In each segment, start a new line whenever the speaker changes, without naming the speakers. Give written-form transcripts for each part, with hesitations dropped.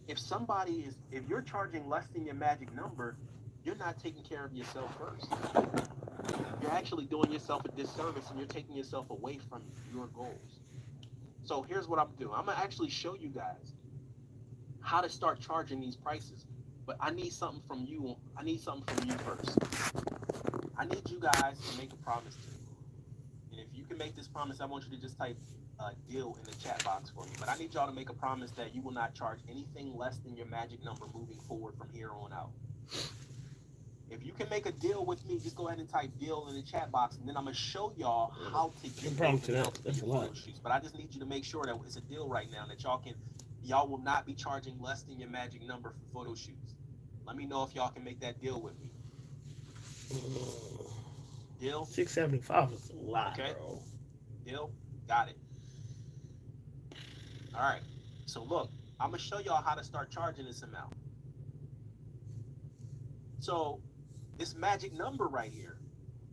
If you're charging less than your magic number, you're not taking care of yourself first. You're actually doing yourself a disservice and you're taking yourself away from your goals. So here's what I'm doing. I'm gonna actually show you guys how to start charging these prices. But I need something from you. I need something from you first. I need you guys to make a promise to me. And if you can make this promise, I want you to just type deal in the chat box for me. But I need y'all to make a promise that you will not charge anything less than your magic number moving forward from here on out. If you can make a deal with me, just go ahead and type deal in the chat box, and then I'm gonna show y'all how to get those amounts for your photo shoots. But I just need you to make sure that it's a deal right now, that y'all will not be charging less than your magic number for photo shoots. Let me know if y'all can make that deal with me. Deal?
675 is a lot,
Okay.
bro.
Deal? Got it. All right. So look, I'm gonna show y'all how to start charging this amount. So this magic number right here,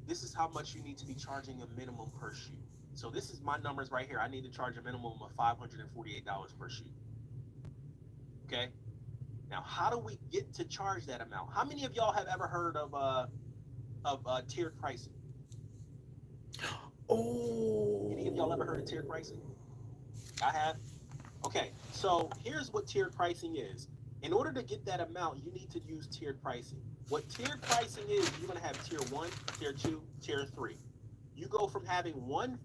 this is how much you need to be charging a minimum per shoot. So this is my numbers right here. I need to charge a minimum of $548 per shoot. Okay. Now, how do we get to charge that amount? How many of y'all have ever heard of tiered pricing? Any of y'all ever heard of tiered pricing? I have. Okay, so here's what tiered pricing is. In order to get that amount, you need to use tiered pricing. What tiered pricing is, you're going to have tier 1, tier 2, tier 3. You go from having one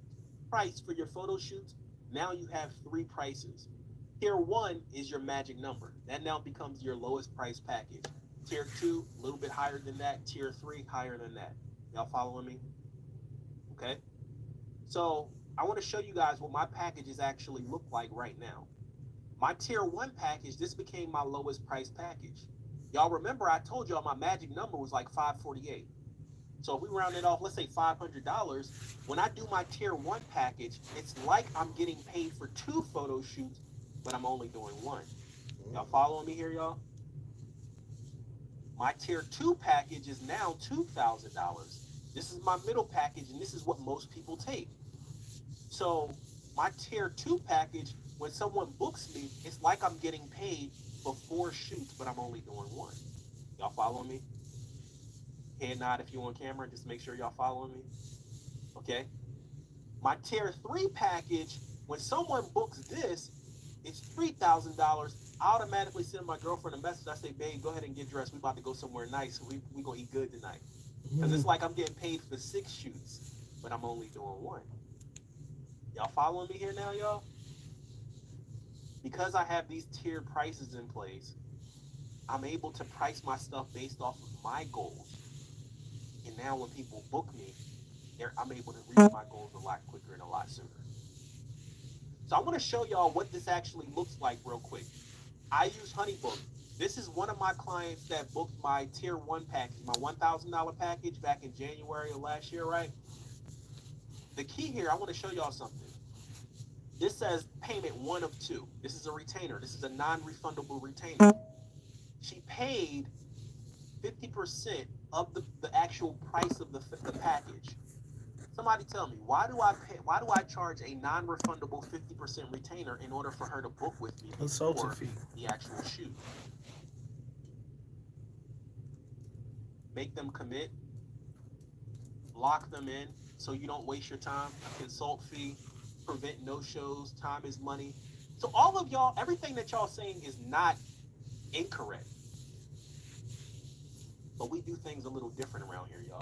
price for your photo shoots, now you have 3 prices. Tier 1 is your magic number. That now becomes your lowest price package. Tier 2, a little bit higher than that. Tier 3, higher than that. Y'all following me? Okay. So I want to show you guys what my packages actually look like right now. My tier 1 package, this became my lowest price package. Y'all remember I told y'all my magic number was like 548. So if we round it off, let's say $500, when I do my tier 1 package, it's like I'm getting paid for 2 photo shoots, but I'm only doing 1. Y'all following me here, y'all? My tier 2 package is now $2,000. This is my middle package, and this is what most people take. So my tier 2 package, when someone books me, it's like I'm getting paid for 4 shoots, but I'm only doing 1. Y'all following me? Head nod if you're on camera, just make sure y'all following me. Okay. My tier 3 package, when someone books this, it's $3,000. I automatically send my girlfriend a message. I say, babe, go ahead and get dressed. We about to go somewhere nice. We gonna eat good tonight. Because it's like I'm getting paid for 6 shoots, but I'm only doing 1. Y'all following me here now, y'all? Because I have these tiered prices in place, I'm able to price my stuff based off of my goals. And now when people book me, I'm able to reach my goals a lot quicker and a lot sooner. So I want to show y'all what this actually looks like real quick. I use HoneyBook. This is one of my clients that booked my tier 1 package, my $1,000 package back in January of last year, right? The key here, I want to show y'all something. This says payment 1 of 2. This is a retainer. This is a non-refundable retainer. She paid 50% of the actual price of the package. Somebody tell me, why do I charge a non-refundable 50% retainer in order for her to book with me before the actual shoot? Make them commit, lock them in so you don't waste your time. A consult fee, prevent no-shows, time is money. So all of y'all, everything that y'all saying is not incorrect. But we do things a little different around here, y'all.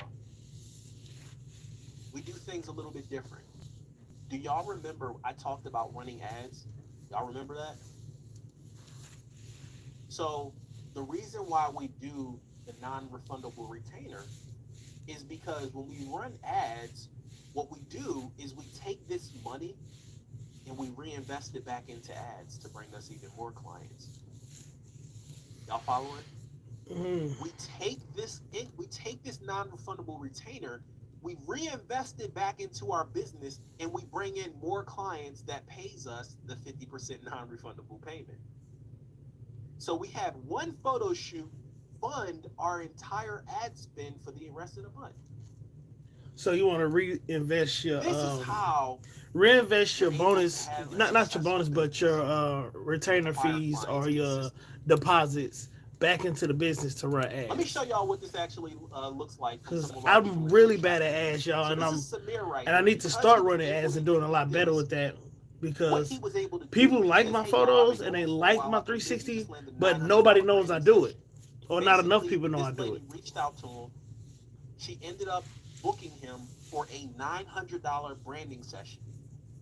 We do things a little bit different. Do y'all remember I talked about running ads? Y'all remember that? So the reason why we do the non-refundable retainer is because when we run ads, what we do is we take this money and we reinvest it back into ads to bring us even more clients. Y'all following? We take this non-refundable retainer, we reinvest it back into our business, and we bring in more clients that pays us the 50% non-refundable payment. So we have one photo shoot fund our entire ad spend for the rest of the month.
So you want to reinvest your
This is how
reinvest
you're
your
able to
bonus,
have a
not your
successful
bonus, but your
business with
retainer
prior
fees or
clients
your
consistently.
deposits back into the business to run
Let me
ads.
show y'all what this actually looks like from
Cause
some of our people
I'm
in
really
Dope
bad
Shot
at
U.
ads, y'all,
So this is Samir right
and I
here.
need to
Because he
start
was
running
able
ads
to
and doing
do
a lot better
this,
with that
what he
because
was able to do,
people
he
like
says,
my
hey, y'all, I've
photos
been
and they
going for a
like
while.
my
I've been busy.
360,
Just landed a
but nobody
$900
knows I
branding
do it,
session.
or not enough
Basically,
people know
this
I do
lady
it.
reached out to him. She ended up booking him for a $900 branding session,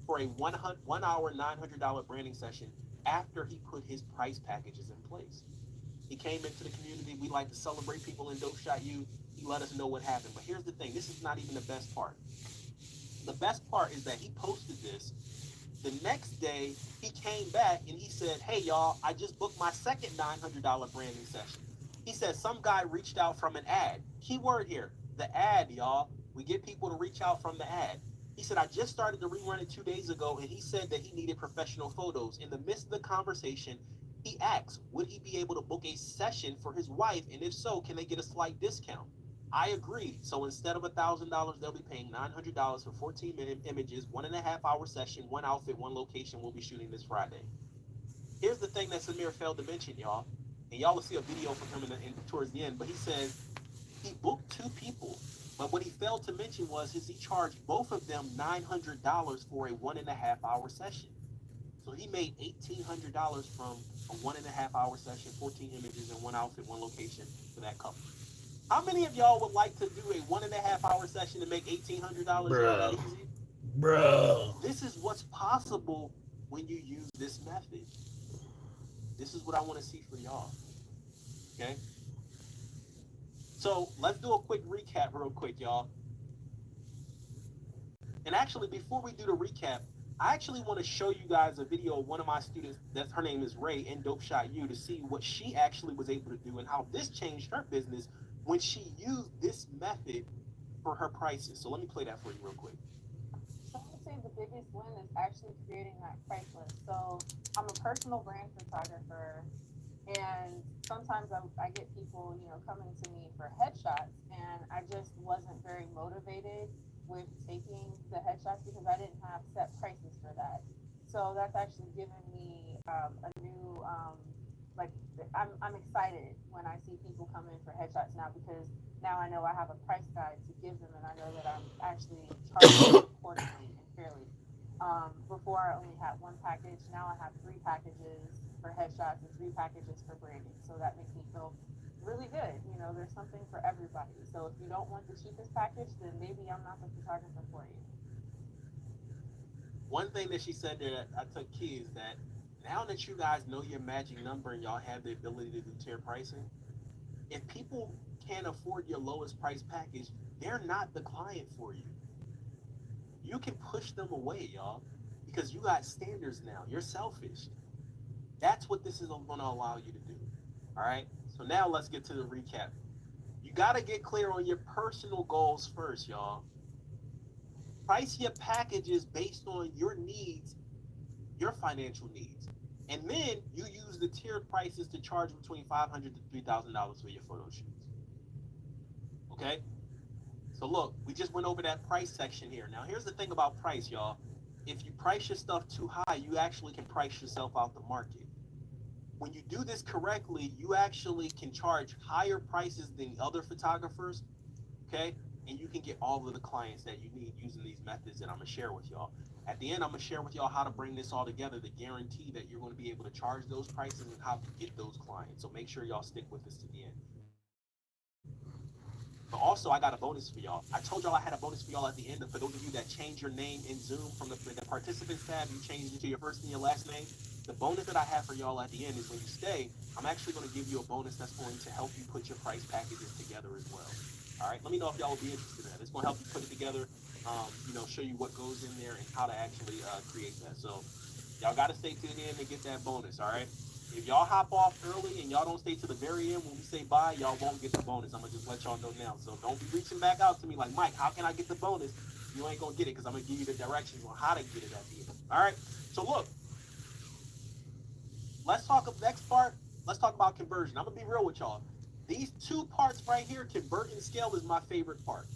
for a 1 hour, $900 branding session after he put his price packages in place. He came into the community. We like to celebrate people in Dope Shot U. He let us know what happened. But here's the thing. This is not even the best part. The best part is that he posted this. The next day, he came back and he said, hey, y'all, I just booked my second $900 branding session. He said some guy reached out from an ad. Keyword here, the ad, y'all. We get people to reach out from the ad. He said, I just started to rerun it 2 days ago, and he said that he needed professional photos. In the midst of the conversation, he asked, would he be able to book a session for his wife? And if so, can they get a slight discount? I agreed. So instead of $1,000, they'll be paying $900 for 14-minute images, 1.5 hour session, one outfit, one location. We'll be shooting this Friday. Here's the thing that Samir failed to mention, y'all. And y'all will see a video from him towards the end. But he says he booked 2 people. But what he failed to mention was he charged both of them $900 for a 1.5 hour session. So he made $1,800 from a 1.5 hour session, 14 images in one outfit, one location for that couple. How many of y'all would like to do a 1.5 hour session to make $1,800, y'all, that
Bruh,
easy?
bruh,
This is what's possible when you use this method. This is what I want to see for y'all. Okay. So let's do a quick recap real quick, y'all. And actually, before we do the recap, I actually want to show you guys a video of one of my students, that's her name is Ray in Dope Shot U, to see what she actually was able to do and how this changed her business when she used this method for her prices. So let me play that for you real quick.
So I would say the biggest win is actually creating that price list. So I'm a personal brand photographer, and sometimes I get people, coming to me for headshots, and I just wasn't very motivated with taking the headshots because I didn't have set prices for that. So that's actually given me a new, like, I'm excited when I see people come in for headshots now because now I know I have a price guide to give them, and I know that I'm actually charging them accordingly and fairly. Before I only had one package, now I have 3 packages for headshots and 3 packages for branding. So that makes me feel really good. There's something for everybody. So if you don't want the cheapest package, then maybe I'm not the photographer for you.
One thing that she said there that I took key is that now that you guys know your magic number and y'all have the ability to do tier pricing, if people can't afford your lowest price package, they're not the client for you. You can push them away, y'all, because you got standards now. You're selfish. That's what this is going to allow you to do. All right. So now let's get to the recap. You got to get clear on your personal goals first, y'all. Price your packages based on your needs, your financial needs. And then you use the tiered prices to charge between $500 to $3,000 for your photo shoots. Okay? So look, we just went over that price section here. Now here's the thing about price, y'all. If you price your stuff too high, you actually can price yourself out the market. When you do this correctly, you actually can charge higher prices than other photographers, okay? And you can get all of the clients that you need using these methods that I'm gonna share with y'all. At the end, I'm gonna share with y'all how to bring this all together to guarantee that you're gonna be able to charge those prices and how to get those clients. So make sure y'all stick with us to the end. But also, I got a bonus for y'all. I told y'all I had a bonus for y'all at the end. For those of you that change your name in Zoom from the participants tab, you changed it to your first and your last name. The bonus that I have for y'all at the end is when you stay, I'm actually going to give you a bonus that's going to help you put your price packages together as well. All right, let me know if y'all will be interested in that. It's going to help you put it together, show you what goes in there and how to actually create that. So y'all got to stay to the end to get that bonus. All right. If y'all hop off early and y'all don't stay to the very end when we say bye, y'all won't get the bonus. I'm gonna just let y'all know now. So don't be reaching back out to me like, Mike, how can I get the bonus? You ain't gonna get it because I'm gonna give you the directions on how to get it at the end. All right. So look, let's talk of next part. Let's talk about conversion. I'm gonna be real with y'all. These 2 parts right here, convert and scale, is my favorite part.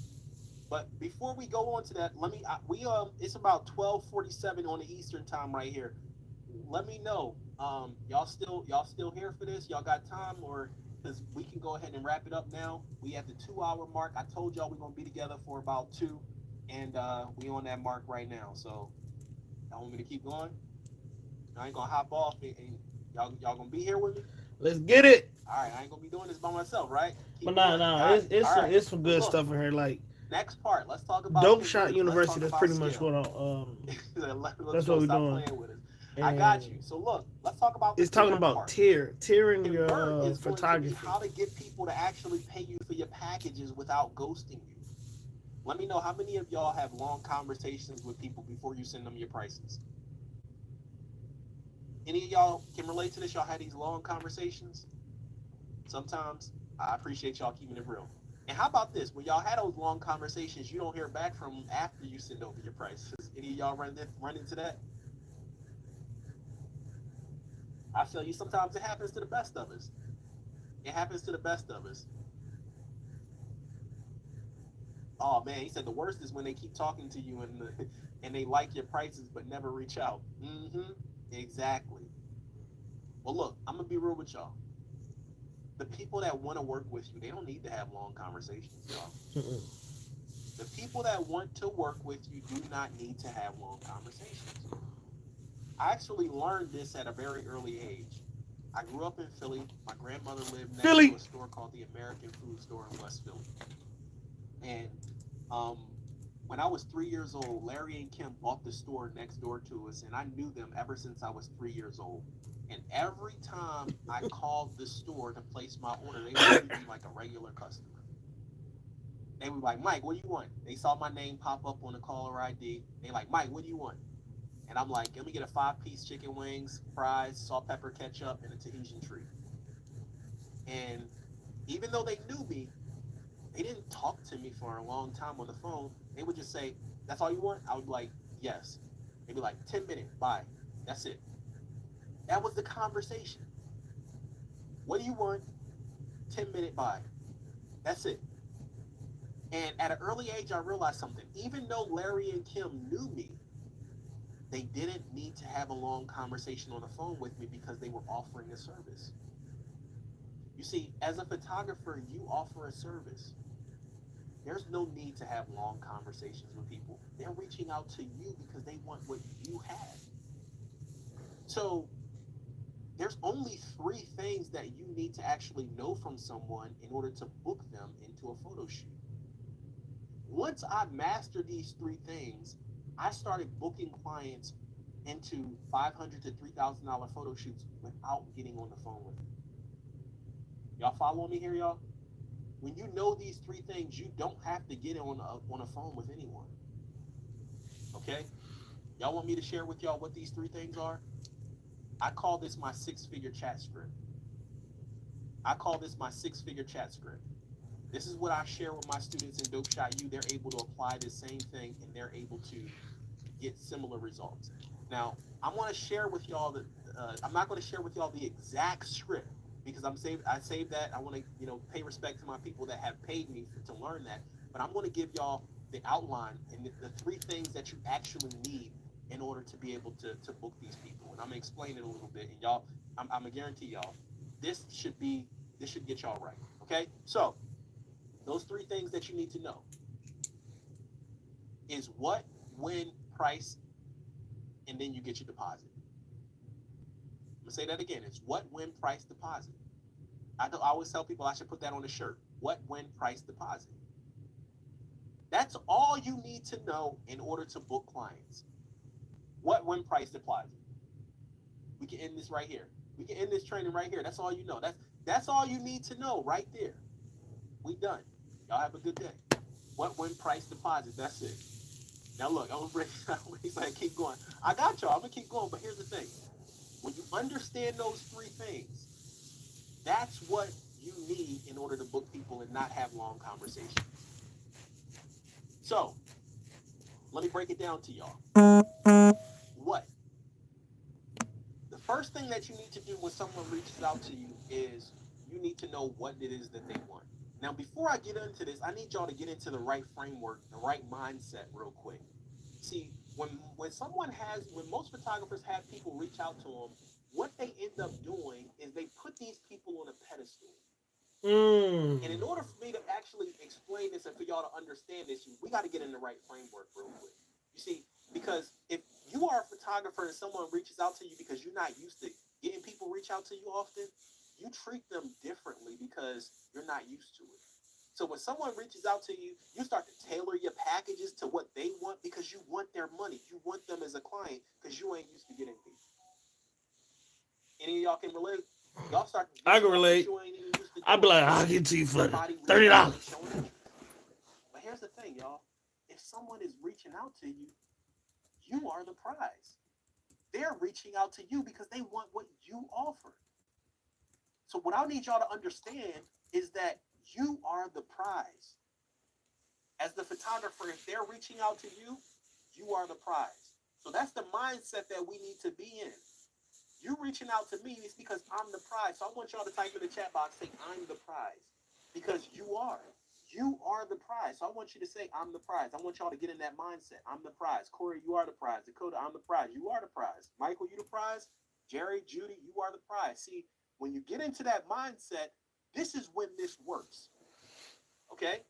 But before we go on to that, it's about 12:47 on the Eastern time right here. Let me know. Y'all still here for this? Y'all got time, or because we can go ahead and wrap it up now. We at the 2 hour mark. I told y'all we're gonna be together for about two, and we on that mark right now. So y'all want me to keep going? I ain't gonna hop off, and y'all gonna be here with me.
Let's get it.
All right, I ain't gonna be doing this by myself, right?
But
Keep
no,
going.
no,
Got it.
it's
All
some
right.
it's some
So
good
look,
stuff in here. Like
next part. Let's talk about
Dope
hey,
Shot
Rudy, let's
University.
talk
That's
about
pretty much
skill.
what
Let's
that's what
go.
we're
Stop
doing.
playing with us. I got
And
you. So look, let's talk about the
it's talking
third
about
part.
tiering your
Convert is going to be
photography.
how to get people to actually pay you for your packages without ghosting you. Let me know how many of y'all have long conversations with people before you send them your prices. Any of y'all can relate to this? Y'all had these long conversations? Sometimes I appreciate y'all keeping it real. And how about this? When y'all had those long conversations, you don't hear back from them after you send over your prices. Any of y'all run into that? I tell you, sometimes it happens to the best of us. It happens to the best of us. Oh man, he said the worst is when they keep talking to you and they like your prices but never reach out. Mm-hmm. Exactly. Well, look, I'm gonna be real with y'all. The people that want to work with you, they don't need to have long conversations, y'all.
Mm-mm.
The people that want to work with you do not need to have long conversations. I actually learned this at a very early age. I grew up in Philly. My grandmother lived next to
Philly.
a store called the American Food Store in West Philly. And um, when I was 3 years old, Larry and Kim bought the store next door to us, and I knew them ever since I was 3 years old. And every time I called the store to place my order, they would treat me like a regular customer. They were like, Mike, what do you want? They saw my name pop up on the caller ID. They like, Mike, what do you want? And I'm like, let me get a 5-piece chicken wings, fries, salt, pepper, ketchup, and a Tahitian treat. And even though they knew me, they didn't talk to me for a long time on the phone. They would just say, that's all you want? I would be like, yes. They'd be like, 10 minutes, bye. That's it. That was the conversation. What do you want? 10-minute, bye. That's it. And at an early age, I realized something. Even though Larry and Kim knew me, they didn't need to have a long conversation on the phone with me because they were offering a service. You see, as a photographer, you offer a service. There's no need to have long conversations with people. They're reaching out to you because they want what you have. So there's only 3 things that you need to actually know from someone in order to book them into a photo shoot. Once I mastered these 3 things, I started booking clients into $500 to $3,000 photo shoots without getting on the phone with them. Y'all follow me here, y'all? When you know these 3 things, you don't have to get on a phone with anyone. Okay? Y'all want me to share with y'all what these 3 things are? I call this my 6-figure chat script. I call this my 6-figure chat script. This is what I share with my students in Dope Shot U. They're able to apply the same thing and they're able to get similar results. Now, I want to share with y'all that I'm not going to share with y'all the exact script because I saved that. I want to pay respect to my people that have paid me to learn that. But I'm going to give y'all the outline and the 3 things that you actually need in order to be able to book these people. And I'm gonna explain it a little bit. And y'all, I'm gonna guarantee y'all, this should get y'all right. Okay, so those 3 things that you need to know is what, when, price, and then you get your deposit. I'm gonna say that again. It's what, when, price, deposit. I always tell people I should put that on a shirt. What, when, price, deposit. That's all you need to know in order to book clients. What, when, price, deposit. We can end this right here. We can end this training right here. That's all you know. That's all you need to know right there. We done. Y'all have a good day. What, when, price, deposit. That's it. Now look, I'm gonna break it down. He's like, keep going. I got y'all. I'm gonna keep going. But here's the thing. When you understand those 3 things, that's what you need in order to book people and not have long conversations. So let me break it down to y'all. What? The first thing that you need to do when someone reaches out to you is you need to know what it is that they want. Now, before I get into this, I need y'all to get into the right framework, the right mindset real quick. See, when most photographers have people reach out to them, what they end up doing is they put these people on a pedestal. And in order for me to actually explain this and for y'all to understand this, we got to get in the right framework real quick. You see, because if you are a photographer and someone reaches out to you because you're not used to getting people reach out to you often, you treat them differently because you're not used to it. So when someone reaches out to you, you start to tailor your packages to what they want because you want their money. You want them as a client because you ain't used to getting people. Any of y'all can relate? Y'all start to do
I can
stuff that
relate.
you ain't even used to
I'd be
doing.
like, I'll get to you for
Somebody reaching out and
$30.
showing interest. But here's the thing, y'all. If someone is reaching out to you, you are the prize. They're reaching out to you because they want what you offer. So what I need y'all to understand is that you are the prize. As the photographer, if they're reaching out to you, you are the prize. So that's the mindset that we need to be in. You reaching out to me is because I'm the prize. So I want y'all to type in the chat box, say, I'm the prize. Because you are. You are the prize. So I want you to say, I'm the prize. I want y'all to get in that mindset. I'm the prize. Corey, you are the prize. Dakota, I'm the prize. You are the prize. Michael, you the prize. Jerry, Judy, you are the prize. See, when you get into that mindset, this is when this works. Okay?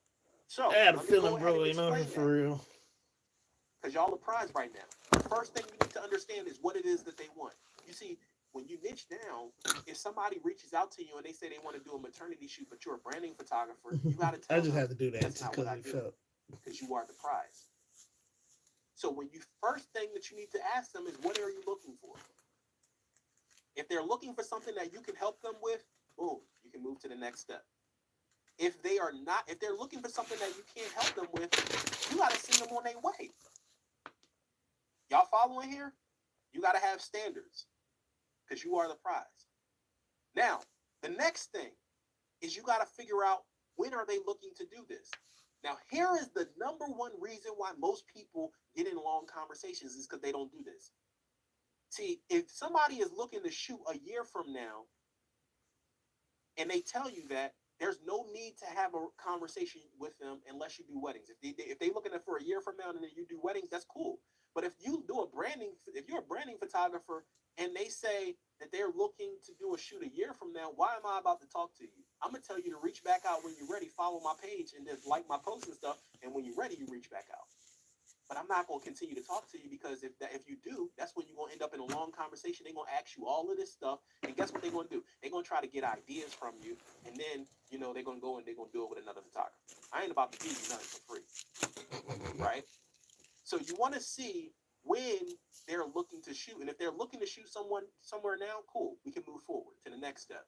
So,
I had a
let me go
feeling,
ahead
bro,
and
you know,
explain
for
that.
real.
Because y'all are prize right now. The first thing you need to understand is what it is that they want. You see, when you niche down, if somebody reaches out to you and they say they want to do a maternity shoot, but you're a branding photographer, you got to
I
tell
just
them
had to do that
that's
just
not what
because
I
it
do.
felt.
Because you are the prize. So when you first thing that you need to ask them is, what are you looking for? If they're looking for something that you can help them with, boom, you can move to the next step. If they're looking for something that you can't help them with, you got to send them on their way. Y'all following here? You got to have standards because you are the prize. Now, the next thing is you got to figure out, when are they looking to do this? Now, here is the number one reason why most people get in long conversations is because they don't do this. See, if somebody is looking to shoot a year from now and they tell you that, there's no need to have a conversation with them unless you do weddings. If they looking for a year from now and then you do weddings, that's cool. But if you're a branding photographer and they say that they're looking to do a shoot a year from now, why am I about to talk to you? I'm gonna tell you to reach back out when you're ready, follow my page, and just like my posts and stuff. And when you're ready, you reach back out. But I'm not going to continue to talk to you because if you do, that's when you're going to end up in a long conversation. They're going to ask you all of this stuff. And guess what they're going to do? They're going to try to get ideas from you. And then, they're going to go and they're going to do it with another photographer. I ain't about to give you nothing for free. Right? So you want to see when they're looking to shoot. And if they're looking to shoot someone somewhere now, cool. We can move forward to the next step.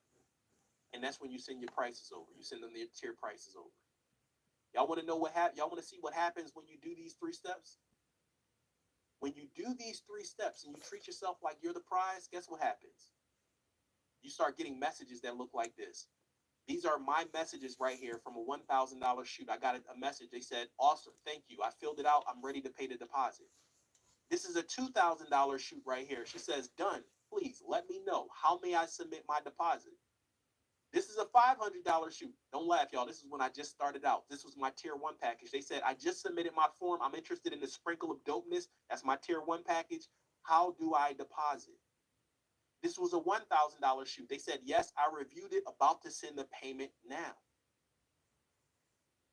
And that's when you send your prices over. You send them their tier prices over. Y'all want to know y'all want to see what happens when you do these 3 steps? When you do these 3 steps and you treat yourself like you're the prize, guess what happens? You start getting messages that look like this. These are my messages right here from a $1,000 shoot. I got a message. They said, awesome, thank you. I filled it out. I'm ready to pay the deposit. This is a $2,000 shoot right here. She says, done. Please let me know. How may I submit my deposit? This is a $500 shoot. Don't laugh, y'all. This is when I just started out. This was my tier 1 package. They said, I just submitted my form. I'm interested in the sprinkle of dopeness. That's my tier 1 package. How do I deposit? This was a $1,000 shoot. They said, yes, I reviewed it. About to send the payment now.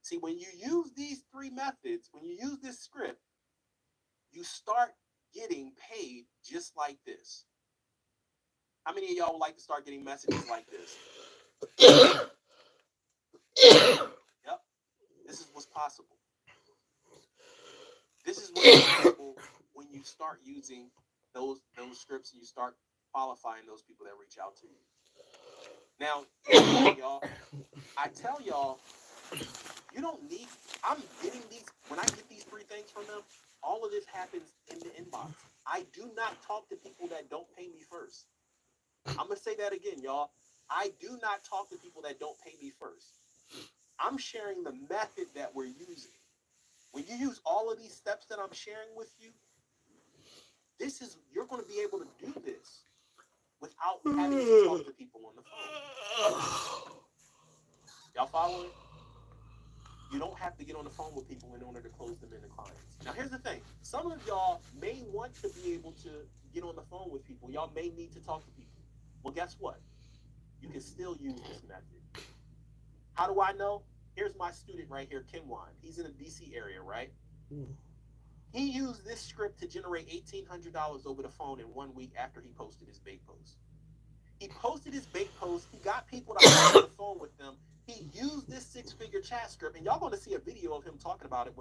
See, when you use these 3 methods, when you use this script, you start getting paid just like this. How many of y'all would like to start getting messages like this? Yep. This is what's possible. This is what's possible when you start using those scripts and you start qualifying those people that reach out to you. Now, y'all, I tell y'all, you don't need, I'm getting these, when I get these 3 things from them, all of this happens in the inbox. I do not talk to people that don't pay me first. I'm going to say that again, y'all. I do not talk to people that don't pay me first. I'm sharing the method that we're using. When you use all of these steps that I'm sharing with you, you're going to be able to do this without having to talk to people on the phone. Y'all following? You don't have to get on the phone with people in order to close them into clients. Now, here's the thing. Some of y'all may want to be able to get on the phone with people. Y'all may need to talk to people. Well, guess what? You can still use this method. How do I know? Here's my student right here, Kimwan. He's in the DC area, right? He used this script to generate $1,800 over the phone in 1 week after he posted his bait post. He posted his bait post. He got people to hop on the phone with them. He used this 6-figure chat script, and y'all going to see a video of him talking about it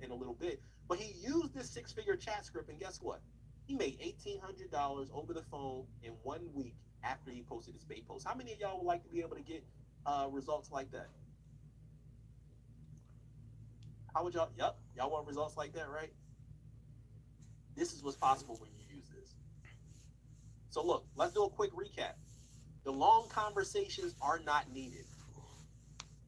in a little bit. But he used this 6-figure chat script, and guess what? He made $1,800 over the phone in 1 week after he posted his bait post. How many of y'all would like to be able to get results like that? How would y'all? Yep, y'all want results like that, right? This is what's possible when you use this. So look, let's do a quick recap. The long conversations are not needed.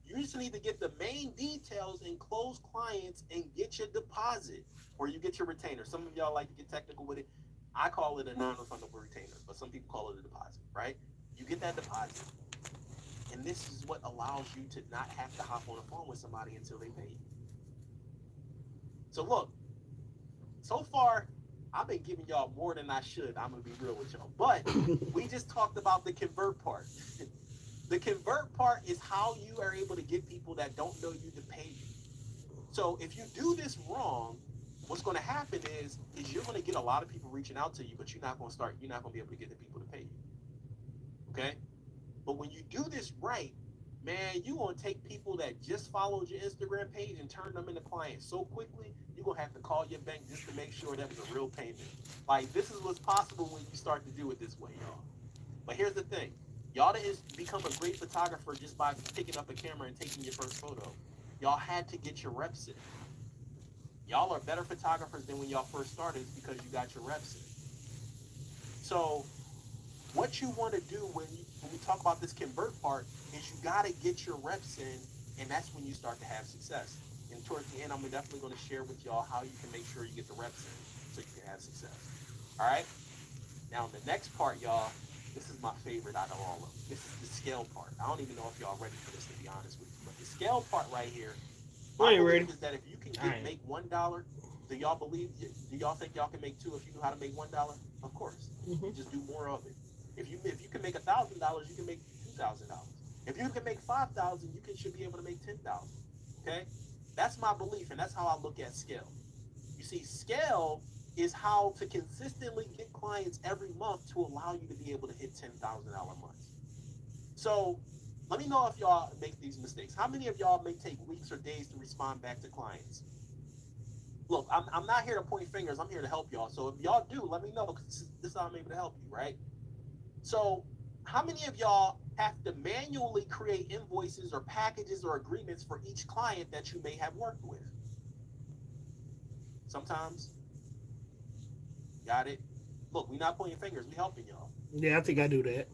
You just need to get the main details and close clients and get your deposit, or you get your retainer. Some of y'all like to get technical with it. I call it a non-refundable retainer, but some people call it a deposit, right? You get that deposit, and this is what allows you to not have to hop on the phone with somebody until they pay you. So look, so far, I've been giving y'all more than I should. I'm going to be real with y'all. But we just talked about the convert part. The convert part is how you are able to get people that don't know you to pay you. So if you do this wrong, what's going to happen is you're going to get a lot of people reaching out to you, but you're not going to be able to get the people to pay you. Okay? But when you do this right, man, you're going to take people that just followed your Instagram page and turn them into clients so quickly, you're going to have to call your bank just to make sure that was a real payment. Like, this is what's possible when you start to do it this way, y'all. But here's the thing. Y'all didn't become a great photographer just by picking up a camera and taking your first photo. Y'all had to get your reps in. Y'all are better photographers than when y'all first started because you got your reps in. So what you want to do when we talk about this convert part is you got to get your reps in, and that's when you start to have success. And towards the end, I'm definitely going to share with y'all how you can make sure you get the reps in so you can have success. All right? Now, the next part, y'all, this is my favorite out of all of them. This is the scale part. I don't even know if y'all ready for this, to be honest with you. But the scale part right here, my belief is that if you can make $1, do y'all think y'all can make $2 if you know how to make $1? Of course. Mm-hmm. Just do more of it. If you can make $1,000, you can make $2,000. If you can make $5,000, you should be able to make $10,000. Okay? That's my belief, and that's how I look at scale. You see, scale is how to consistently get clients every month to allow you to be able to hit $10,000 months. So let me know if y'all make these mistakes. How many of y'all may take weeks or days to respond back to clients? Look, I'm not here to point fingers. I'm here to help y'all. So if y'all do, let me know, because this is how I'm able to help you, right? So how many of y'all have to manually create invoices or packages or agreements for each client that you may have worked with? Sometimes. Got it? Look, we're not pointing fingers. We're helping y'all.
Yeah, I think I do that.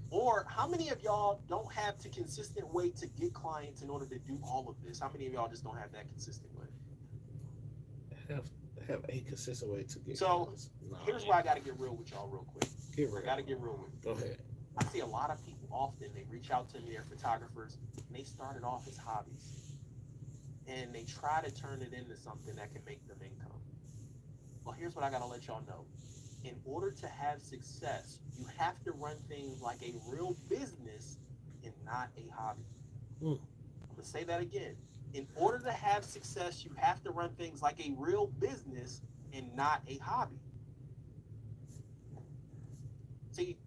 Or how many of y'all don't have the consistent way to get clients in order to do all of this? How many of y'all just don't have that consistent way?
Have a consistent way to get
clients. So here's where I got to get real with y'all real quick. I got to get real with you.
Go ahead.
I see a lot of people often, they reach out to me, they're photographers, and they started off as hobbies. And they try to turn it into something that can make them income. Well, here's what I got to let y'all know. In order to have success, you have to run things like a real business and not a hobby. I'm going to say that again. In order to have success, you have to run things like a real business and not a hobby. See,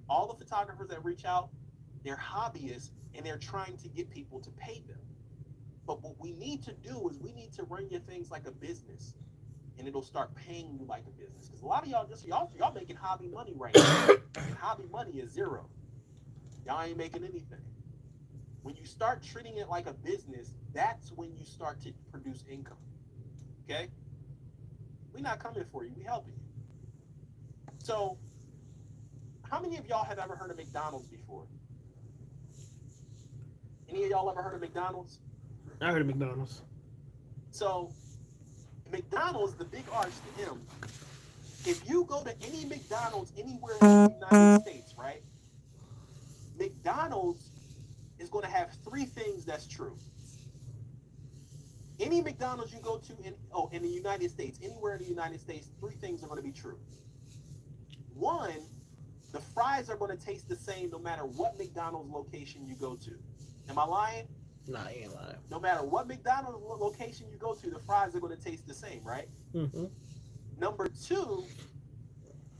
all the photographers that reach out, they're hobbyists and they're trying to get people to pay them. But what we need to do is we need to run your things like a business, and it'll start paying you like a business. Because a lot of y'all making hobby money right now, and hobby money is zero. Y'all ain't making anything. When you start treating it like a business, that's when you start to produce income. Okay? We're not coming for you. We're helping you. So, how many of y'all have ever heard of McDonald's before? Any of y'all ever heard of McDonald's?
I heard of McDonald's.
So, McDonald's, the big arch to M, if you go to any McDonald's anywhere in the United States, right? McDonald's is going to have three things that's true. Any McDonald's you go to in the United States, anywhere in the United States, three things are going to be true. One, the fries are going to taste the same no matter what McDonald's location you go to. Am I lying?
Nah, you ain't lying.
No matter what McDonald's location you go to, the fries are going to taste the same, right?
Mm-hmm.
Number two,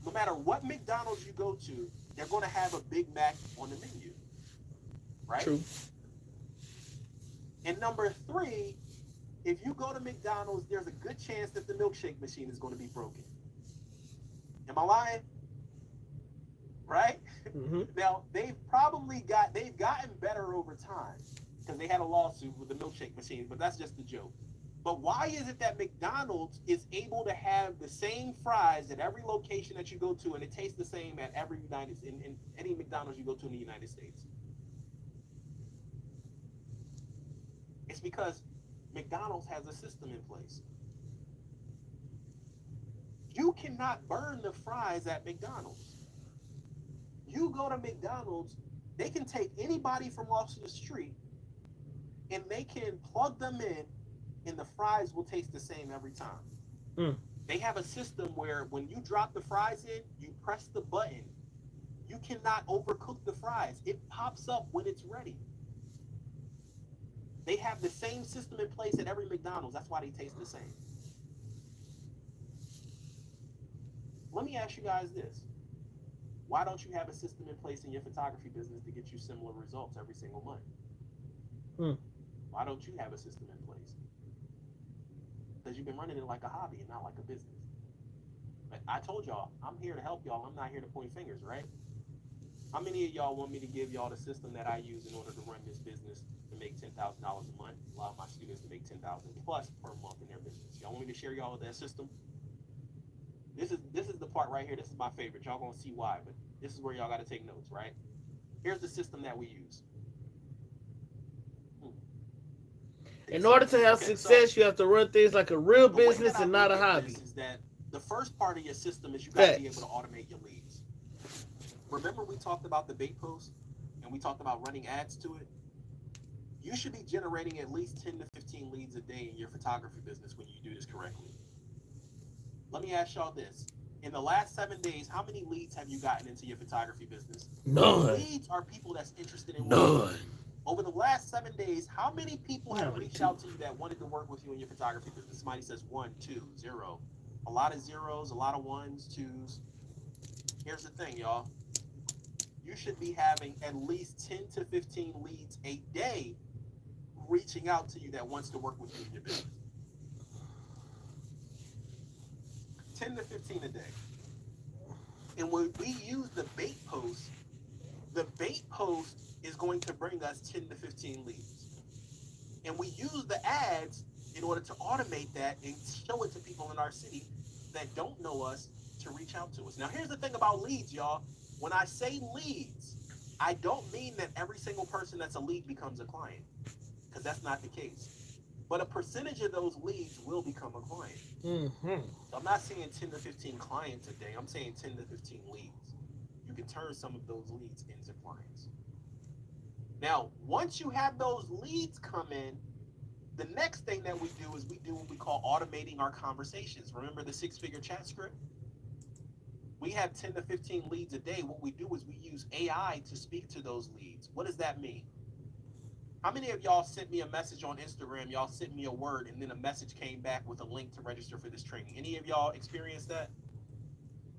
no matter what McDonald's you go to, they're going to have a Big Mac on the menu, right?
True.
And number three, if you go to McDonald's, there's a good chance that the milkshake machine is going to be broken. Am I lying? Right?
Mm-hmm.
Now, they've gotten better over time because they had a lawsuit with the milkshake machine, but that's just a joke. But why is it that McDonald's is able to have the same fries at every location that you go to, and it tastes the same at every in any McDonald's you go to in the United States? It's because McDonald's has a system in place. You cannot burn the fries at McDonald's. You go to McDonald's, they can take anybody from off the street and they can plug them in, and the fries will taste the same every time.
Mm.
They have a system where when you drop the fries in, you press the button. You cannot overcook the fries. It pops up when it's ready. They have the same system in place at every McDonald's. That's why they taste the same. Let me ask you guys this. Why don't you have a system in place in your photography business to get you similar results every single month?
Hmm.
Why don't you have a system in place? Because you've been running it like a hobby and not like a business. But I told y'all, I'm here to help y'all. I'm not here to point fingers, right? How many of y'all want me to give y'all the system that I use in order to run this business to make $10,000 a month, allow my students to make $10,000 plus per month in their business? Y'all want me to share y'all that system? This is the part right here. This is my favorite. Y'all gonna see why, but this is where y'all gotta take notes, right? Here's the system that we use.
In order to have success, you have to run things like a real business and not a hobby.
Is that the first part of your system is you got to be able to automate your leads. Remember we talked about the bait post and we talked about running ads to it? You should be generating at least 10 to 15 leads a day in your photography business when you do this correctly. Let me ask y'all this. In the last 7 days, how many leads have you gotten into your photography business?
None.
Leads are people that's interested in
None.
Over the last 7 days, how many people have reached out to you that wanted to work with you in your photography business? Somebody says 1, 2, 0. A lot of zeros, a lot of ones, twos. Here's the thing, y'all. You should be having at least 10 to 15 leads a day reaching out to you that wants to work with you in your business. 10 to 15 a day. And when we use the bait post is going to bring us 10 to 15 leads. And we use the ads in order to automate that and show it to people in our city that don't know us to reach out to us. Now, here's the thing about leads, y'all. When I say leads, I don't mean that every single person that's a lead becomes a client, because that's not the case. But a percentage of those leads will become a client.
Mm-hmm.
So I'm not saying 10 to 15 clients a day. I'm saying 10 to 15 leads. You can turn some of those leads into clients. Now, once you have those leads come in, the next thing that we do is we do what we call automating our conversations. Remember the 6-figure chat script? We have 10 to 15 leads a day. What we do is we use AI to speak to those leads. What does that mean? How many of y'all sent me a message on Instagram, y'all sent me a word, and then a message came back with a link to register for this training? Any of y'all experienced that?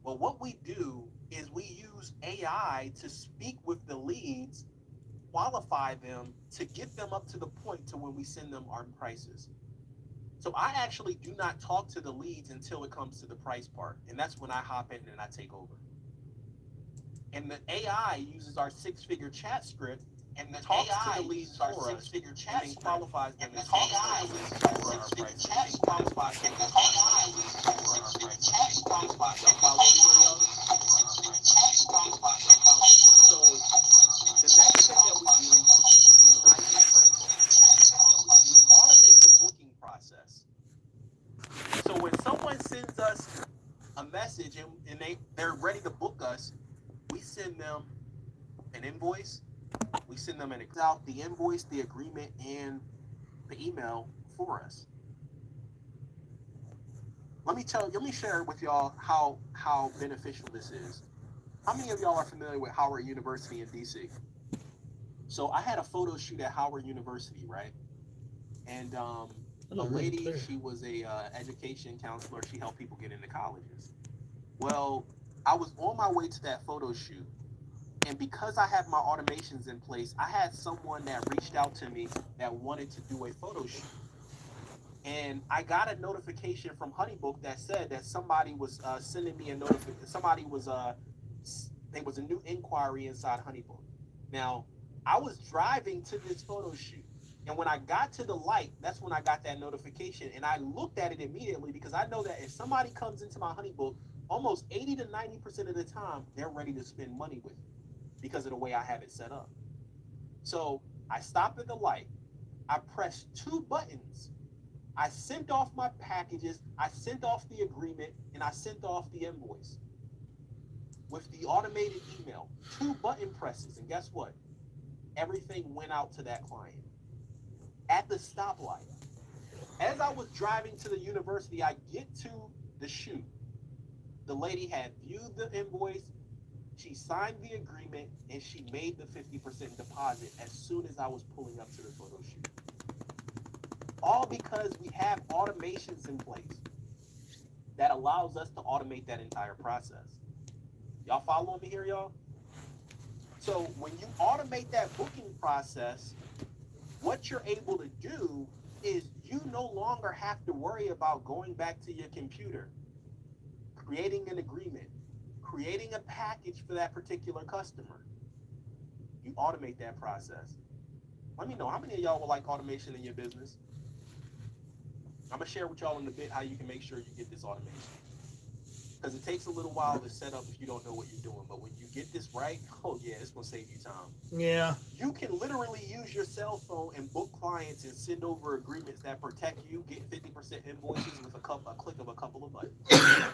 Well, what we do is we use AI to speak with the leads, qualify them to get them up to the point to when we send them our prices. So I actually do not talk to the leads until it comes to the price part. And that's when I hop in and I take over. And the AI uses our 6-figure chat script and then talks to the leads for us and then qualifies them as So the next thing that we do is we automate the booking process. So when someone sends us a message and they're ready to book us, we send them an invoice. We send them the invoice, the agreement, and the email for us. Let me share with y'all how beneficial this is. How many of y'all are familiar with Howard University in DC? So I had a photo shoot at Howard University, right? And a lady, she was a education counselor. She helped people get into colleges. Well, I was on my way to that photo shoot, and because I had my automations in place, I had someone that reached out to me that wanted to do a photo shoot. And I got a notification from Honeybook that said that somebody was sending me a notification. There was a new inquiry inside Honeybook. Now, I was driving to this photo shoot, and when I got to the light, that's when I got that notification, and I looked at it immediately because I know that if somebody comes into my Honeybook, almost 80 to 90% of the time, they're ready to spend money with me because of the way I have it set up. So I stopped at the light. I pressed 2 buttons. I sent off my packages, I sent off the agreement, and I sent off the invoice with the automated email. 2 button presses, and guess what? Everything went out to that client. At the stoplight, as I was driving to the university, I get to the shoot. The lady had viewed the invoice, she signed the agreement, and she made the 50% deposit as soon as I was pulling up to the photo shoot. All because we have automations in place that allows us to automate that entire process. Y'all following me here, y'all? So when you automate that booking process, what you're able to do is you no longer have to worry about going back to your computer, creating an agreement, creating a package for that particular customer. You automate that process. Let me know, how many of y'all would like automation in your business? I'm gonna share with y'all in a bit how you can make sure you get this automation. Because it takes a little while to set up if you don't know what you're doing. But when you get this right, oh yeah, it's gonna save you time.
Yeah.
You can literally use your cell phone and book clients and send over agreements that protect you, get 50% invoices with a click of a couple of buttons.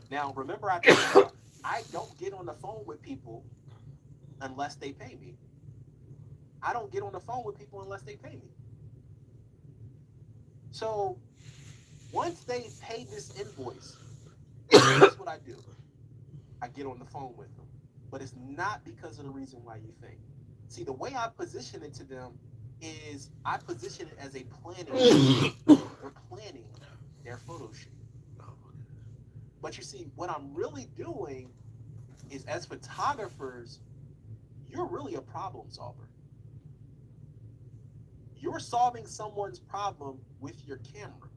Now, remember I told you, I don't get on the phone with people unless they pay me. I don't get on the phone with people unless they pay me. So once they pay this invoice, that's what I do. I get on the phone with them. But it's not because of the reason why you think. See, the way I position it to them is I position it as a planning. We're planning their photo shoot. But you see, what I'm really doing is, as photographers, you're really a problem solver. You're solving someone's problem with your camera.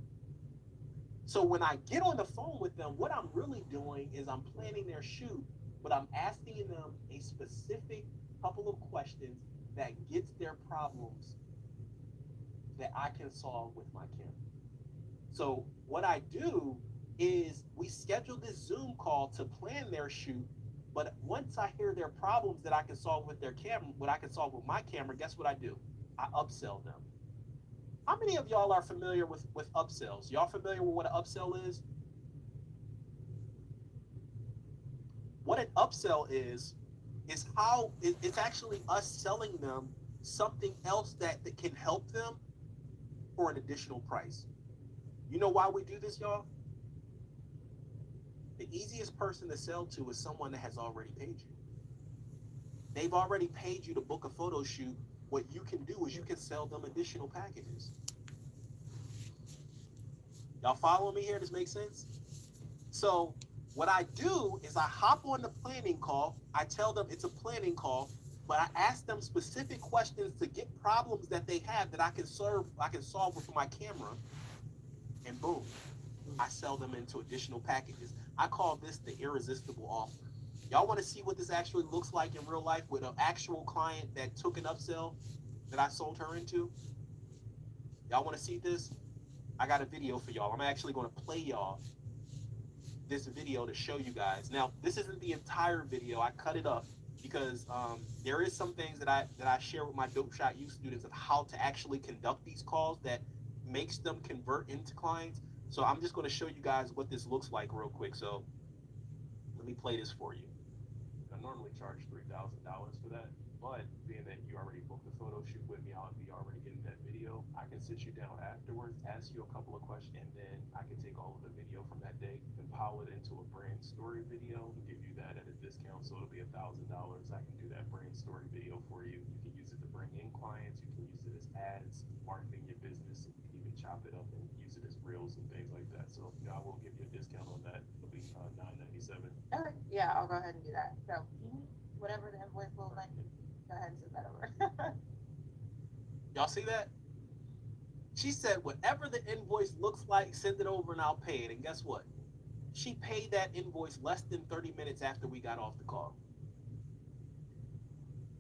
So when I get on the phone with them, what I'm really doing is I'm planning their shoot, but I'm asking them a specific couple of questions that gets their problems that I can solve with my camera. So what I do is we schedule this Zoom call to plan their shoot, but once I hear their problems that I can solve with their camera, what I can solve with my camera, guess what I do? I upsell them. How many of y'all are familiar with upsells? Y'all familiar with what an upsell is? What an upsell is how it's actually us selling them something else that can help them for an additional price. You know why we do this, y'all? The easiest person to sell to is someone that has already paid you. They've already paid you to book a photo shoot. What you can do is you can sell them additional packages. Y'all follow me here? Does this make sense? So what I do is I hop on the planning call. I tell them it's a planning call, but I ask them specific questions to get problems that they have that I can solve with my camera, and boom, I sell them into additional packages. I call this the irresistible offer. Y'all want to see what this actually looks like in real life with an actual client that took an upsell that I sold her into? Y'all want to see this? I got a video for y'all. I'm actually going to play y'all this video to show you guys. Now, this isn't the entire video. I cut it up because there is some things that I share with my Dope Shot Youth students of how to actually conduct these calls that makes them convert into clients. So I'm just going to show you guys what this looks like real quick. So let me play this for you. I normally charge $3,000 for that, but being that you already booked the photo shoot with me, I'll be already getting that video. video. I can sit you down afterwards, ask you a couple of questions, and then I can take all of the video from that day, compile it into a brand story video, and give you that at a discount. So it'll be $1,000. I can do that brand story video for you. You can use it to bring in clients. You can use it as ads, marketing your business, and you can even chop it up and use it as reels and things like that. So I will give you a discount on that. It'll be $997.
Okay, yeah, I'll go ahead and do that. So whatever the invoice will like, go ahead and send that over.
Y'all see that? She said, whatever the invoice looks like, send it over and I'll pay it. And guess what? She paid that invoice less than 30 minutes after we got off the call.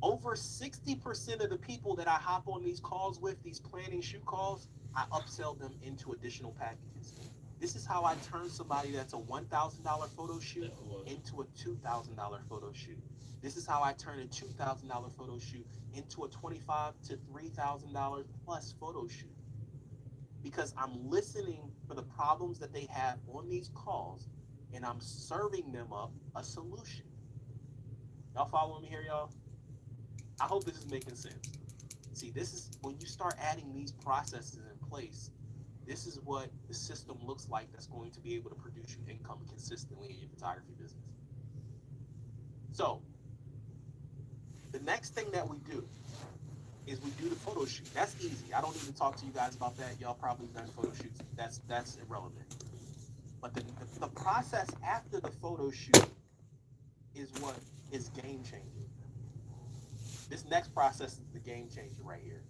Over 60% of the people that I hop on these calls with, these planning shoot calls, I upsell them into additional packages. This is how I turn somebody that's a $1,000 photo shoot into a $2,000 photo shoot. This is how I turn a $2,000 photo shoot into a $2,500 to $3,000 plus photo shoot. Because I'm listening for the problems that they have on these calls and I'm serving them up a solution. Y'all following me here, y'all? I hope this is making sense. See, this is when you start adding these processes in place, this is what the system looks like that's going to be able to produce you income consistently in your photography business. So, the next thing that we do is we do the photo shoot. That's easy. I don't need to talk to you guys about that. Y'all probably done photo shoots. That's irrelevant. But the process after the photo shoot is what is game changing. This next process is the game changer right here.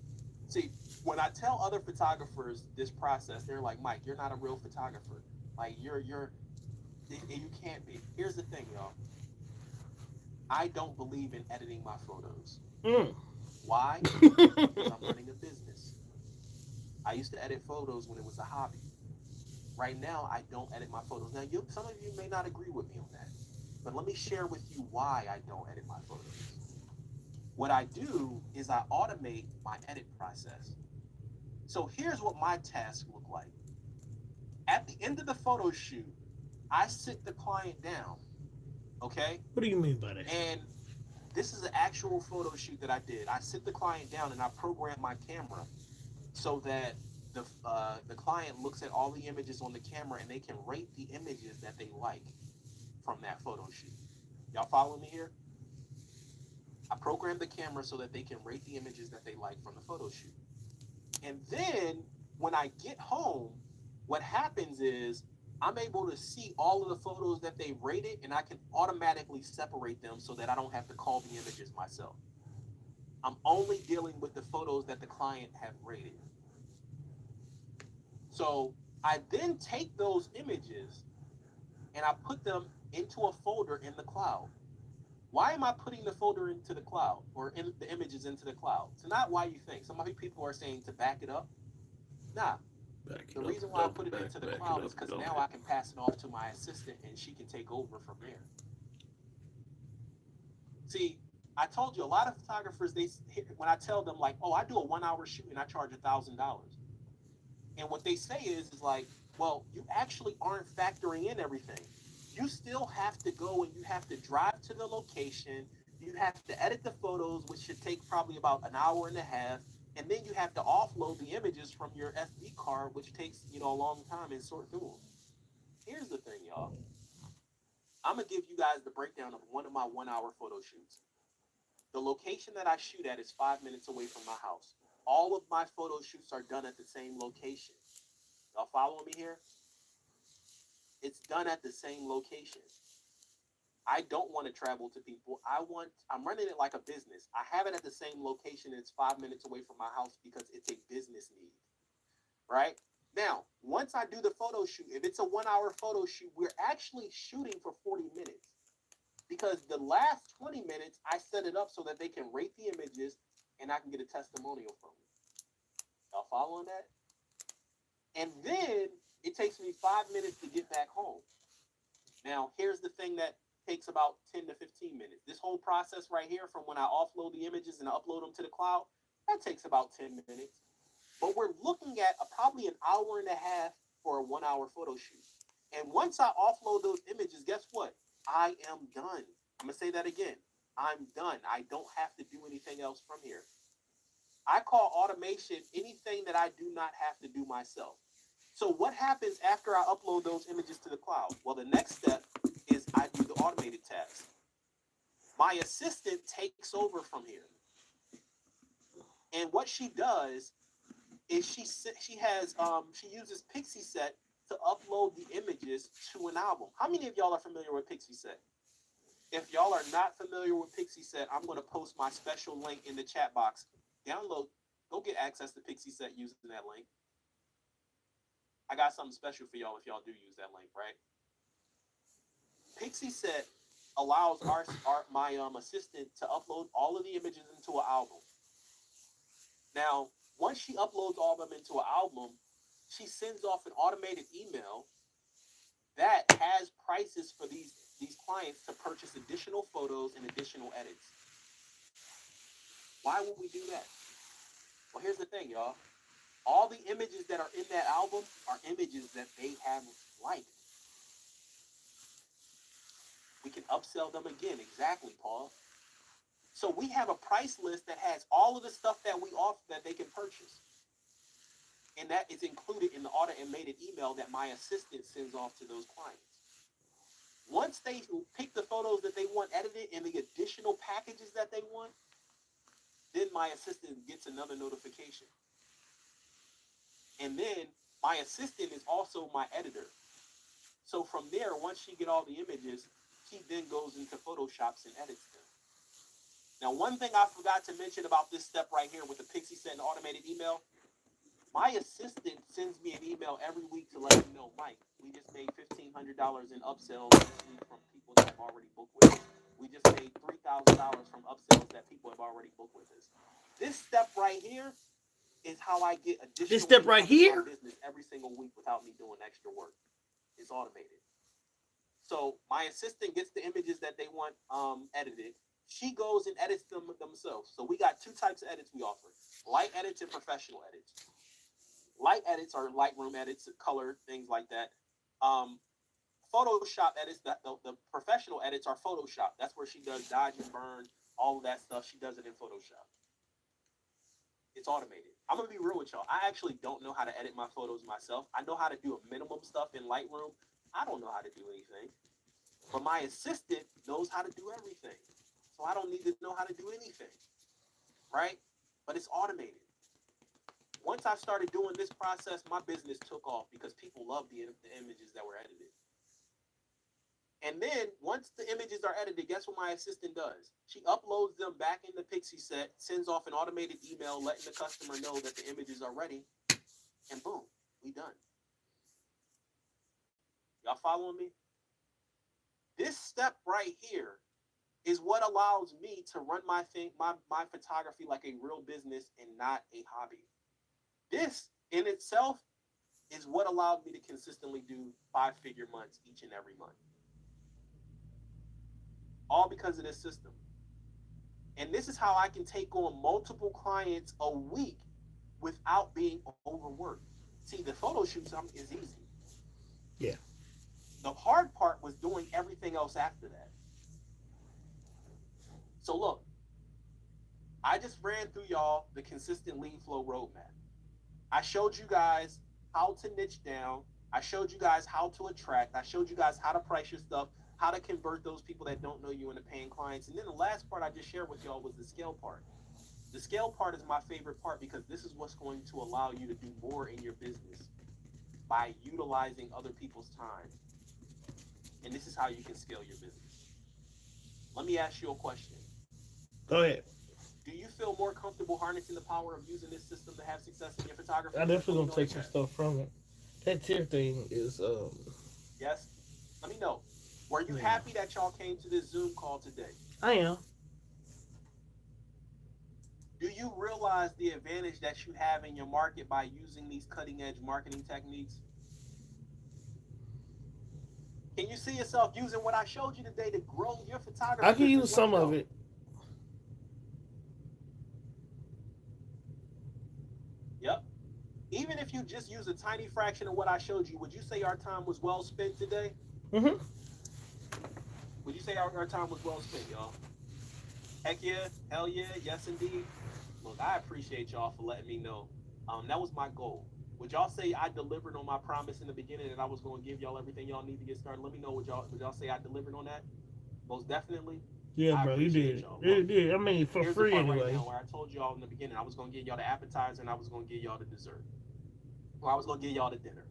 See, when I tell other photographers this process, they're like, Mike, you're not a real photographer. Like you can't be. Here's the thing, y'all. I don't believe in editing my photos. Why? Because I'm running a business. I used to edit photos when it was a hobby. Right now, I don't edit my photos. Now, some of you may not agree with me on that, but let me share with you why I don't edit my photos. What I do is I automate my edit process. So here's what my tasks look like. At the end of the photo shoot, I sit the client down, okay?
What do you mean by that?
And this is an actual photo shoot that I did. I sit the client down and I program my camera so that the client looks at all the images on the camera and they can rate the images that they like from that photo shoot. Y'all follow me here? I program the camera so that they can rate the images that they like from the photo shoot. And then when I get home, what happens is I'm able to see all of the photos that they rated and I can automatically separate them so that I don't have to call the images myself. I'm only dealing with the photos that the client have rated. So I then take those images and I put them into a folder in the cloud. Why am I putting the folder into the cloud or in the images into the cloud? It's not why you think. Some other people are saying to back it up. Nah. The reason why I put it into the cloud is because now I can pass it off to my assistant and she can take over from there. See, I told you a lot of photographers, when I tell them like, oh, I do a 1 hour shoot and I charge $1,000. And what they say is like, well, you actually aren't factoring in everything. You still have to go and you have to drive to the location. You have to edit the photos, which should take probably about an hour and a half. And then you have to offload the images from your SD card, which takes, a long time and sort through them. Here's the thing, y'all. I'm going to give you guys the breakdown of one of my 1 hour photo shoots. The location that I shoot at is 5 minutes away from my house. All of my photo shoots are done at the same location. Y'all following me here? It's done at the same location. I don't want to travel to people. I'm running it like a business. I have it at the same location. It's 5 minutes away from my house because it's a business need, right? Now, once I do the photo shoot, if it's a 1 hour photo shoot, we're actually shooting for 40 minutes because the last 20 minutes, I set it up so that they can rate the images and I can get a testimonial from them. Y'all following that? And then it takes me 5 minutes to get back home. Now, here's the thing that takes about 10 to 15 minutes. This whole process right here from when I offload the images and I upload them to the cloud, that takes about 10 minutes. But we're looking at probably an hour and a half for a 1 hour photo shoot. And once I offload those images, guess what? I am done. I'm going to say that again. I'm done. I don't have to do anything else from here. I call automation anything that I do not have to do myself. So what happens after I upload those images to the cloud? Well, the next step is I do the automated task. My assistant takes over from here. And what she does is she uses Pixieset to upload the images to an album. How many of y'all are familiar with Pixieset? If y'all are not familiar with Pixieset, I'm going to post my special link in the chat box. Download, go get access to Pixieset using that link. I got something special for y'all if y'all do use that link, right? Pixieset allows my assistant to upload all of the images into an album. Now, once she uploads all of them into an album, she sends off an automated email that has prices for these clients to purchase additional photos and additional edits. Why would we do that? Well, here's the thing, y'all. All the images that are in that album are images that they have liked. We can upsell them again. Exactly, Paul. So we have a price list that has all of the stuff that we offer that they can purchase. And that is included in the automated email that my assistant sends off to those clients. Once they pick the photos that they want edited and the additional packages that they want, then my assistant gets another notification. And then my assistant is also my editor. So from there, once she gets all the images, she then goes into Photoshops and edits them. Now, one thing I forgot to mention about this step right here with the Pixieset and automated email, my assistant sends me an email every week to let me know, Mike, we just made $1,500 in upsells this week from people that have already booked with us. We just made $3,000 from upsells that people have already booked with us. This step right here is how I get additional
This step right here
business every single week without me doing extra work. It's automated. So my assistant gets the images that they want edited. She goes and edits them themselves. So we got two types of edits we offer: light edits and professional edits. Light edits are Lightroom edits, color, things like that. Photoshop edits, the professional edits are Photoshop. That's where she does dodge and burn, all of that stuff. She does it in Photoshop. It's automated. I'm going to be real with y'all. I actually don't know how to edit my photos myself. I know how to do a minimum stuff in Lightroom. I don't know how to do anything. But my assistant knows how to do everything. So I don't need to know how to do anything. Right? But it's automated. Once I started doing this process, my business took off because people love the images that were edited. And then once the images are edited, guess what my assistant does? She uploads them back in the Pixieset, sends off an automated email letting the customer know that the images are ready, and boom, we done. Y'all following me? This step right here is what allows me to run my photography like a real business and not a hobby. This in itself is what allowed me to consistently do 5-figure months each and every month. All because of this system. And this is how I can take on multiple clients a week without being overworked. See, the photo shoots is easy.
Yeah.
The hard part was doing everything else after that. So look, I just ran through y'all the consistent lead flow roadmap. I showed you guys how to niche down. I showed you guys how to attract. I showed you guys how to price your stuff, how to convert those people that don't know you into paying clients. And then the last part I just shared with y'all was the scale part. The scale part is my favorite part because this is what's going to allow you to do more in your business by utilizing other people's time. And this is how you can scale your business. Let me ask you a question.
Go ahead.
Do you feel more comfortable harnessing the power of using this system to have success in your photography?
I definitely gonna take some stuff from it. That tier thing is
Yes. Let me know. Were you happy that y'all came to this Zoom call today?
I am.
Do you realize the advantage that you have in your market by using these cutting edge marketing techniques? Can you see yourself using what I showed you today to grow your photography?
I can use some of it.
Yep. Even if you just use a tiny fraction of what I showed you, would you say our time was well spent today?
Mm-hmm.
Would you say our time was well spent, y'all? Heck yeah, hell yeah, yes indeed. Look, I appreciate y'all for letting me know. That was my goal. Would y'all say I delivered on my promise in the beginning that I was going to give y'all everything y'all need to get started? Let me know. Would y'all say I delivered on that? Most definitely.
Yeah,
I
bro, you
appreciate
did.
y'all.
You
Look,
did. I mean, for
here's the
free
part right
anyway.
now where I told y'all in the beginning I was going to give y'all the appetizer and I was going to give y'all the dessert. Or I was going to give y'all the dinner,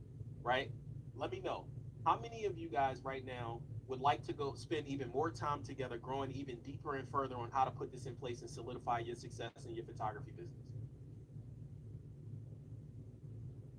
right? Let me know. How many of you guys right now would like to go spend even more time together, growing even deeper and further on how to put this in place and solidify your success in your photography business?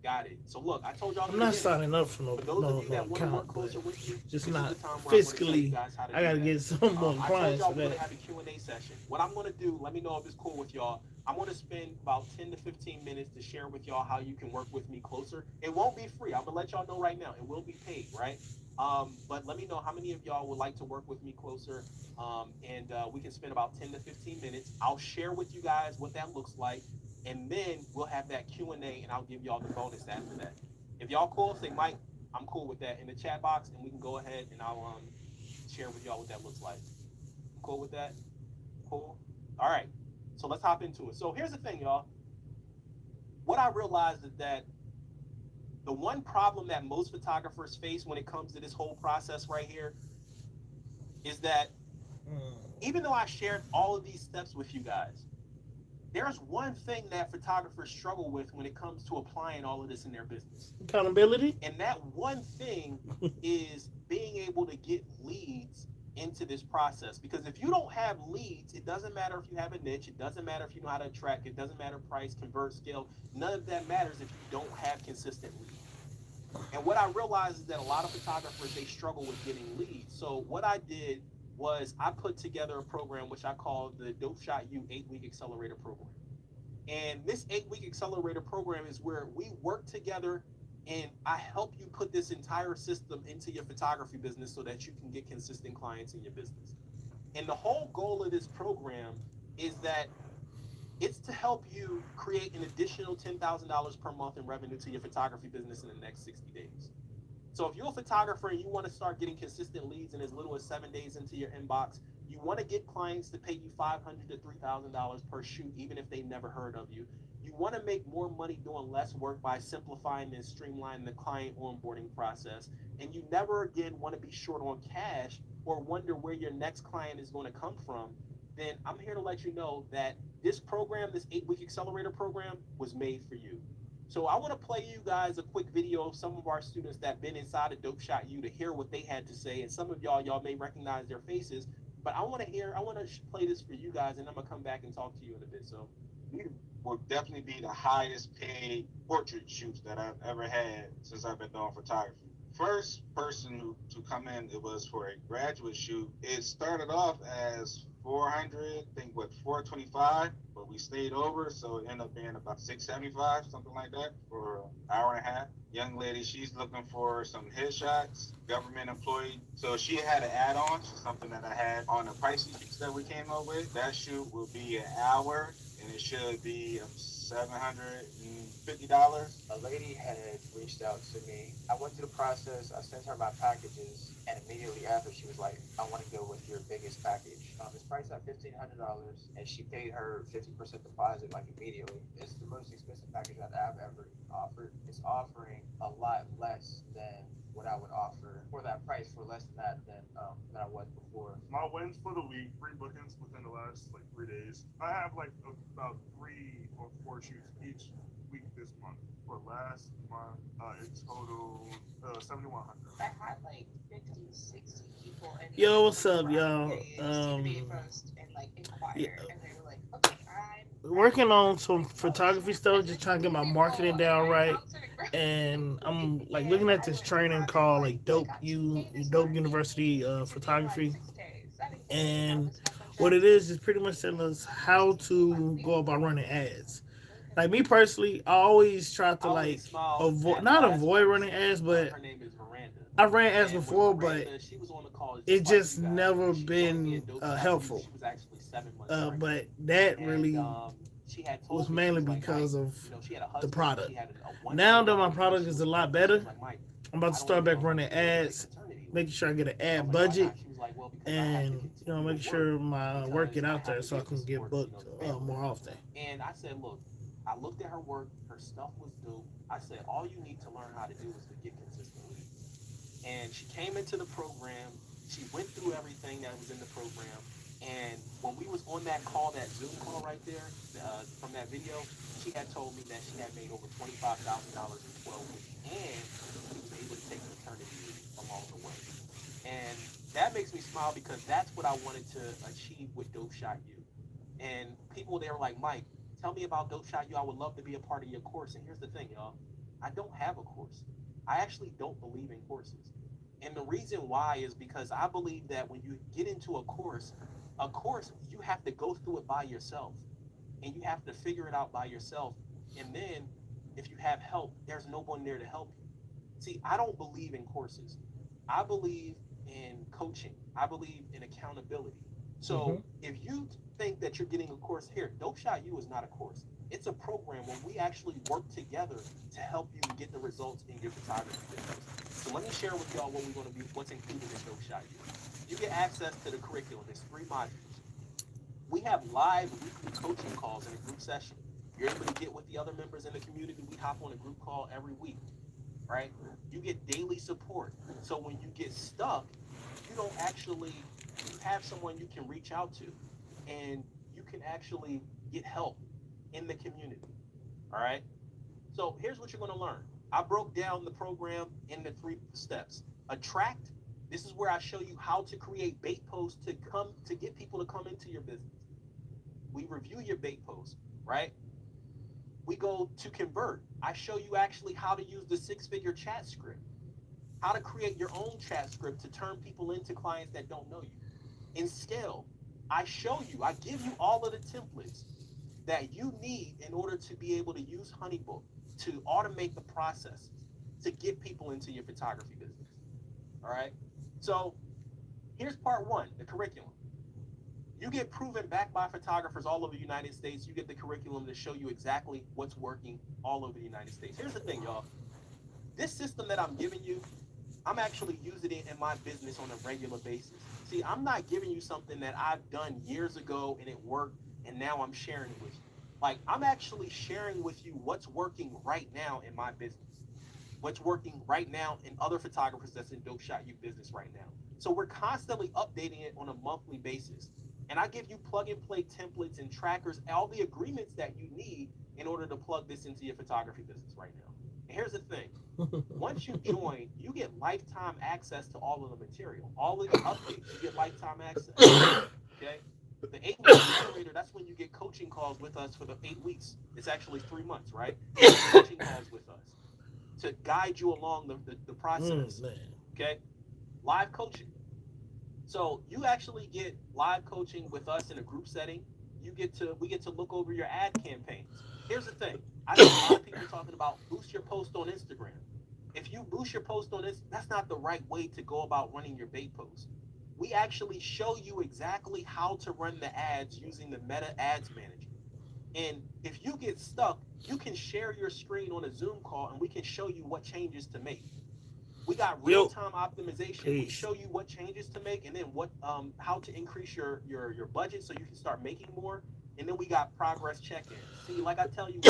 Got it. So look, I told y'all in
I'm
the
not
beginning.
signing up for
For those of you that want to
account,
work
but
closer with me,
just
this is
not
the time where I'm going to tell you
fiscally.
guys how to
I
do
gotta
that.
get some more
I told
clients
y'all
for
we're going
that.
to have a Q&A session. What I'm going to do, let me know if it's cool with y'all. I'm going to spend about 10 to 15 minutes to share with y'all how you can work with me closer. It won't be free. I'm going to let y'all know right now. It will be paid, right? But let me know how many of y'all would like to work with me closer. And we can spend about 10 to 15 minutes. I'll share with you guys what that looks like. And then we'll have that Q&A and I'll give y'all the bonus after that. If y'all cool, say Mike, I'm cool with that in the chat box, and we can go ahead and I'll share with y'all what that looks like. Cool with that? Cool. All right. So let's hop into it. So here's the thing, y'all. What I realized is that the one problem that most photographers face when it comes to this whole process right here is that even though I shared all of these steps with you guys, there's one thing that photographers struggle with when it comes to applying all of this in their business.
Accountability.
And that one thing is being able to get leads into this process. Because if you don't have leads, it doesn't matter if you have a niche, it doesn't matter if you know how to attract, it doesn't matter price, convert, scale. None of that matters if you don't have consistent leads. And what I realized is that a lot of photographers, they struggle with getting leads. So what I did was I put together a program which I call the Dope Shot U 8-week accelerator program. And this 8-week accelerator program is where we work together and I help you put this entire system into your photography business so that you can get consistent clients in your business. And the whole goal of this program is that it's to help you create an additional $10,000 per month in revenue to your photography business in the next 60 days. So if you're a photographer and you want to start getting consistent leads in as little as 7 days into your inbox, you want to get clients to pay you $500 to $3,000 per shoot, even if they never heard of you. You want to make more money doing less work by simplifying and streamlining the client onboarding process. And you never again want to be short on cash or wonder where your next client is going to come from. Then I'm here to let you know that this program, this 8-week accelerator program, was made for you. So I want to play you guys a quick video of some of our students that been inside of Dope Shot U to hear what they had to say. And some of y'all may recognize their faces, but I want to play this for you guys, and I'm going to come back and talk to you in a bit. So
these will definitely be the highest paid portrait shoots that I've ever had since I've been doing photography. First person to come in, it was for a graduate shoot. It started off as 400, I think 425, but we stayed over, so it ended up being about 675, something like that, for an hour and a half. Young lady, she's looking for some headshots, government employee. So she had an add-on, something that I had on the pricing sheets that we came up with. That shoot will be an hour, and it should be $750.
A lady had reached out to me. I went through the process. I sent her my packages, and immediately after, she was like, "I want to go with your biggest package." It's priced at $1,500, and she paid her 50% deposit like immediately. It's the most expensive package that I've ever offered. It's offering a lot less than what I would offer for that price, for less than that than I was before.
My wins for the week, 3 bookings within the last 3 days. I have about 3 or 4 shoots each week this month. For last month, it totaled 7,100.
I had 50, 60 people. And
Yo, what's up, y'all?
And inquire, and they were like, okay,
working on some photography stuff, just trying to get my marketing down right. And I'm looking at this training called Dope University Photography. And what it is pretty much telling us how to go about running ads. Me personally, I always try to not avoid running ads, but
her name is Miranda.
I ran ads
And
before,
Miranda,
but
she was on the call
it just
like
never
she
been helpful.
She was actually 7 months pregnant.
But that
And,
really
she had
was
told me,
mainly
she was
because
like,
of
she had a
the
husband,
product.
she had a
Now that my
one-year-old,
product
she
is
was
a lot
pregnant. She
better,
was like, Mike,
I'm about to start back running ads, making sure I get an ad budget, and make sure my work get out there so I can get booked more often.
And I said, look, I looked at her work. Her stuff was dope. I said, all you need to learn how to do is to get consistent leads. And she came into the program. She went through everything that was in the program. And when we was on that call, that Zoom call right there, from that video, she had told me that she had made over $25,000 in 12 weeks. And she was able to take maternity leave along the way. And that makes me smile because that's what I wanted to achieve with Dope Shot U. And people, they were like, Mike, tell me about Dope Shot U. I would love to be a part of your course. And here's the thing, y'all. I don't have a course. I actually don't believe in courses. And the reason why is because I believe that when you get into a course, you have to go through it by yourself. And you have to figure it out by yourself. And then if you have help, there's no one there to help you. See, I don't believe in courses. I believe in coaching. I believe in accountability. So if you think that you're getting a course here, Dope Shot U is not a course. It's a program where we actually work together to help you get the results in your photography business. So let me share with y'all what's included in Dope Shot U. You get access to the curriculum. There's 3 modules. We have live weekly coaching calls in a group session. You're able to get with the other members in the community. We hop on a group call every week, right? You get daily support. So when you get stuck, you have someone you can reach out to, and you can actually get help in the community, all right? So here's what you're going to learn. I broke down the program into 3 steps. Attract. This is where I show you how to create bait posts to get people to come into your business. We review your bait posts, right? We go to convert. I show you actually how to use the 6-figure chat script, how to create your own chat script to turn people into clients that don't know you. In scale, I give you all of the templates that you need in order to be able to use HoneyBook to automate the processes to get people into your photography business. All right. So here's part 1, the curriculum. You get proven back by photographers all over the United States. You get the curriculum to show you exactly what's working all over the United States. Here's the thing, y'all. This system that I'm giving you, I'm actually using it in my business on a regular basis. See, I'm not giving you something that I've done years ago and it worked and now I'm sharing it with you. Like, I'm actually sharing with you what's working right now in my business, what's working right now in other photographers that's in Dope Shot U business right now. So we're constantly updating it on a monthly basis. And I give you plug and play templates and trackers, all the agreements that you need in order to plug this into your photography business right now. And here's the thing. Once you join, you get lifetime access to all of the material, all of the updates. You get lifetime access. Okay? The 8-week accelerator, that's when you get coaching calls with us for the 8 weeks. It's actually 3 months, right? You get coaching calls with us to guide you along the process. Okay? Live coaching. So you actually get live coaching with us in a group setting. We get to look over your ad campaigns. Here's the thing. I see a lot of people talking about boost your post on Instagram. If you boost your post on this, that's not the right way to go about running your bait post. We actually show you exactly how to run the ads using the Meta Ads Manager. And if you get stuck, you can share your screen on a Zoom call and we can show you what changes to make. We got real-time optimization. We show you what changes to make and then how to increase your budget so you can start making more. And then we got progress check-ins. See, like I tell you,